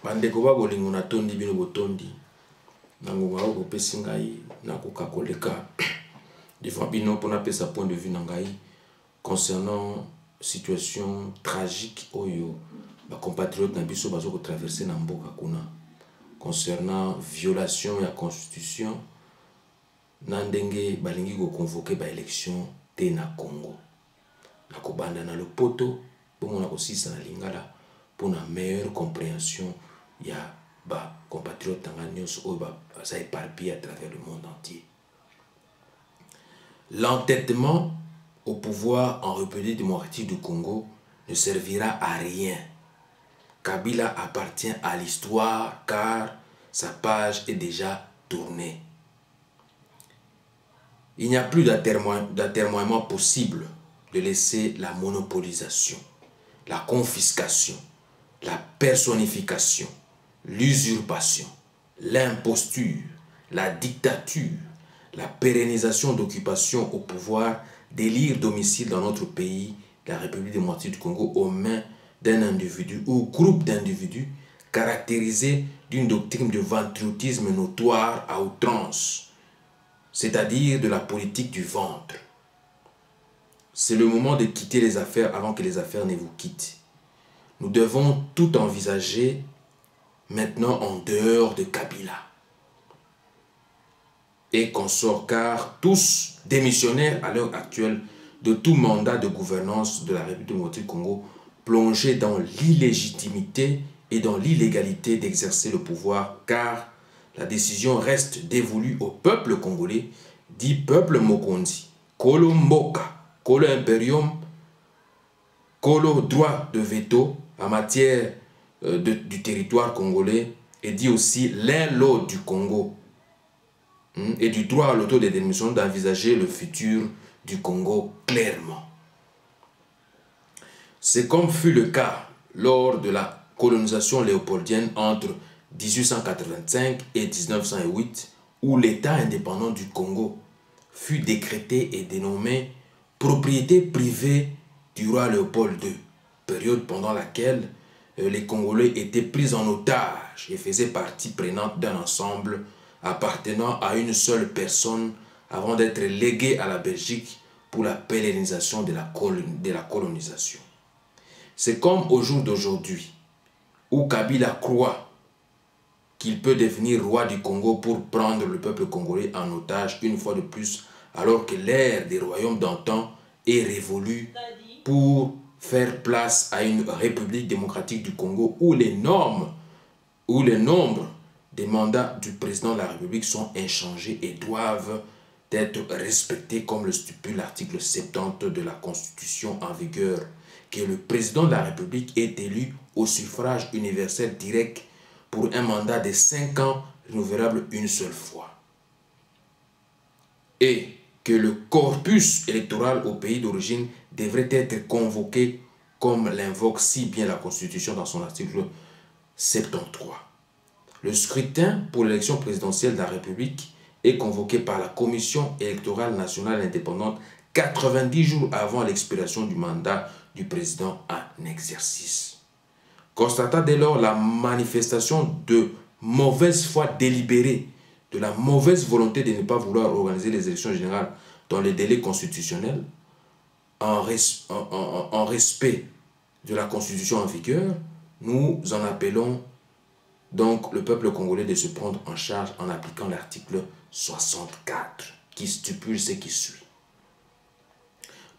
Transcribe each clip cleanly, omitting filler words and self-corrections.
bandeko ba bolingo na tondi bino botondi nango ngao ko pesi ngai na ko kakoleka devant bino pour na pesa point de vue nangai concernant situation tragique oyo ba compatriotes na biso bazo ko traverser na mboka kuna concernant violation ya constitution na ndenge balingi ko convoquer ba élection te na Congo na ko banda na lopoto bongo na ko sisa na lingala pour une meilleure compréhension ya ba compatriotes tanganios ou ba ça éparpillé à travers le monde entier. L'entêtement au pouvoir en République démocratique du Congo ne servira à rien. Kabila appartient à l'histoire car sa page est déjà tournée. Il n'y a plus d'atermoiement possible de laisser la monopolisation, la confiscation, la personnification, l'usurpation, l'imposture, la dictature, la pérennisation d'occupation au pouvoir d'élire domicile dans notre pays, la République démocratique du Congo, aux mains d'un individu ou groupe d'individus caractérisé d'une doctrine de ventriloquisme notoire à outrance, c'est-à-dire de la politique du ventre. C'est le moment de quitter les affaires avant que les affaires ne vous quittent. Nous devons tout envisager maintenant en dehors de Kabila et consorts, car tous démissionnaires à l'heure actuelle de tout mandat de gouvernance de la République démocratique du Congo, plongés dans l'illégitimité et dans l'illégalité d'exercer le pouvoir, car la décision reste dévolue au peuple congolais, dit peuple Mokondi, Kolo Mboka, Kolo Imperium, Kolo droit de veto en matière du territoire congolais, et dit aussi l'un du Congo et du droit à l'autodétermination d'envisager le futur du Congo clairement. C'est comme fut le cas lors de la colonisation léopoldienne entre 1885 et 1908, où l'État indépendant du Congo fut décrété et dénommé propriété privée du roi Léopold II, période pendant laquelle les Congolais étaient pris en otage et faisaient partie prenante d'un ensemble appartenant à une seule personne avant d'être légués à la Belgique pour la pérennisation de la colonisation. C'est comme au jour d'aujourd'hui, où Kabila croit qu'il peut devenir roi du Congo pour prendre le peuple congolais en otage une fois de plus, alors que l'ère des royaumes d'antan est révolue pour faire place à une république démocratique du Congo où les nombres des mandats du président de la République sont inchangés et doivent être respectés comme le stipule l'article 70 de la Constitution en vigueur, que le président de la République est élu au suffrage universel direct pour un mandat de 5 ans renouvelable une seule fois. Et que le corpus électoral au pays d'origine devrait être convoqué comme l'invoque si bien la Constitution dans son article 73. Le scrutin pour l'élection présidentielle de la République est convoqué par la Commission électorale nationale indépendante 90 jours avant l'expiration du mandat du président en exercice. Constatant dès lors la manifestation de mauvaise foi délibérée, de la mauvaise volonté de ne pas vouloir organiser les élections générales dans les délais constitutionnels, en respect de la Constitution en vigueur, nous en appelons donc le peuple congolais de se prendre en charge en appliquant l'article 64 qui stipule ce qui suit.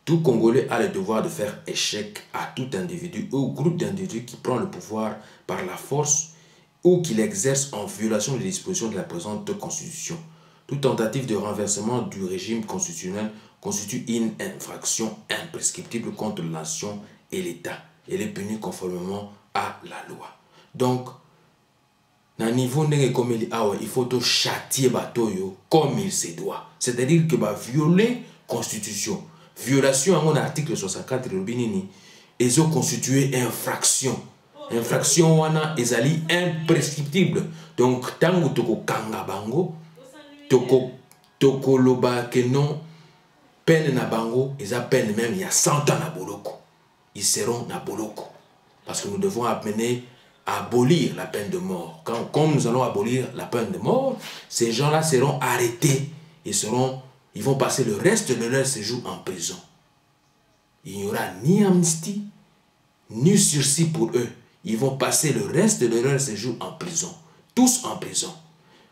Tout Congolais a le devoir de faire échec à tout individu ou groupe d'individus qui prend le pouvoir par la force ou qui l'exerce en violation des dispositions de la présente Constitution. Toute tentative de renversement du régime constitutionnel constitue une infraction imprescriptible contre la nation et l'État. Elle est punie conformément à la loi. Donc, na niveau il faut tout châtier batoyo comme il se doit. C'est-à-dire que violer la Constitution. Violation à mon article 64 Rubinini, ils ont constitué infraction. Infraction wana ezali imprescriptible. Donc tango toko kanga bango, toko loba que non peine na bango, ils peine même il y a 100 ans na boloko. Ils seront na boloko. Parce que nous devons amener abolir la peine de mort. Comme nous allons abolir la peine de mort, ces gens-là seront arrêtés et ils vont passer le reste de leur séjour en prison. Il n'y aura ni amnistie, ni sursis pour eux. Ils vont passer le reste de leur séjour en prison. Tous en prison.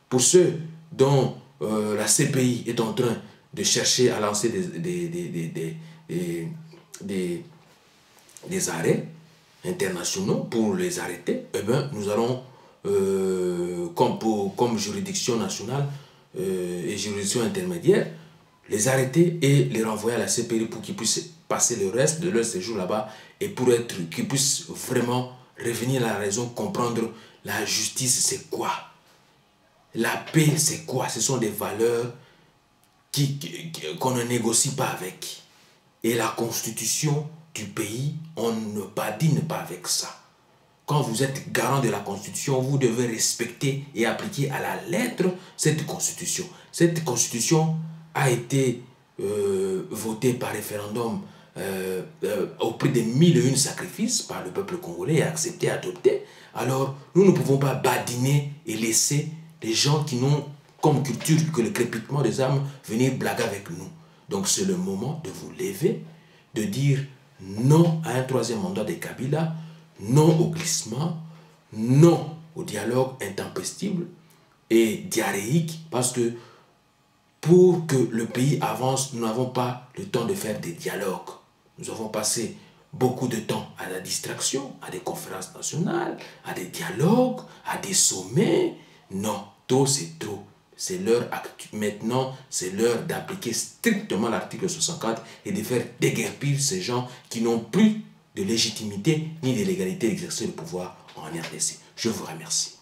Pour ceux dont la CPI est en train de chercher à lancer des arrêts internationaux pour les arrêter, eh bien, nous allons, comme juridiction nationale et juridiction intermédiaire, les arrêter et les renvoyer à la CPI pour qu'ils puissent passer le reste de leur séjour là-bas et pour qu'ils puissent vraiment revenir à la raison, comprendre la justice c'est quoi, la paix c'est quoi. Ce sont des valeurs qu'on ne négocie pas avec. Et la constitution du pays, on ne badine pas avec ça. Quand vous êtes garant de la constitution, vous devez respecter et appliquer à la lettre cette constitution. Cette constitution a été votée par référendum au prix de 1001 sacrifices par le peuple congolais et acceptée, adoptée. Alors, nous ne pouvons pas badiner et laisser les gens qui n'ont comme culture que le crépitement des armes venir blaguer avec nous. Donc, c'est le moment de vous lever, de dire non à un troisième mandat de Kabila, non au glissement, non au dialogue intempestible et diarrhéique, parce que pour que le pays avance, nous n'avons pas le temps de faire des dialogues. Nous avons passé beaucoup de temps à la distraction, à des conférences nationales, à des dialogues, à des sommets. Non, trop c'est trop. C'est l'heure maintenant, c'est l'heure d'appliquer strictement l'article 64 et de faire déguerpir ces gens qui n'ont plus de légitimité ni de légalité d'exercer le pouvoir en RDC. Je vous remercie.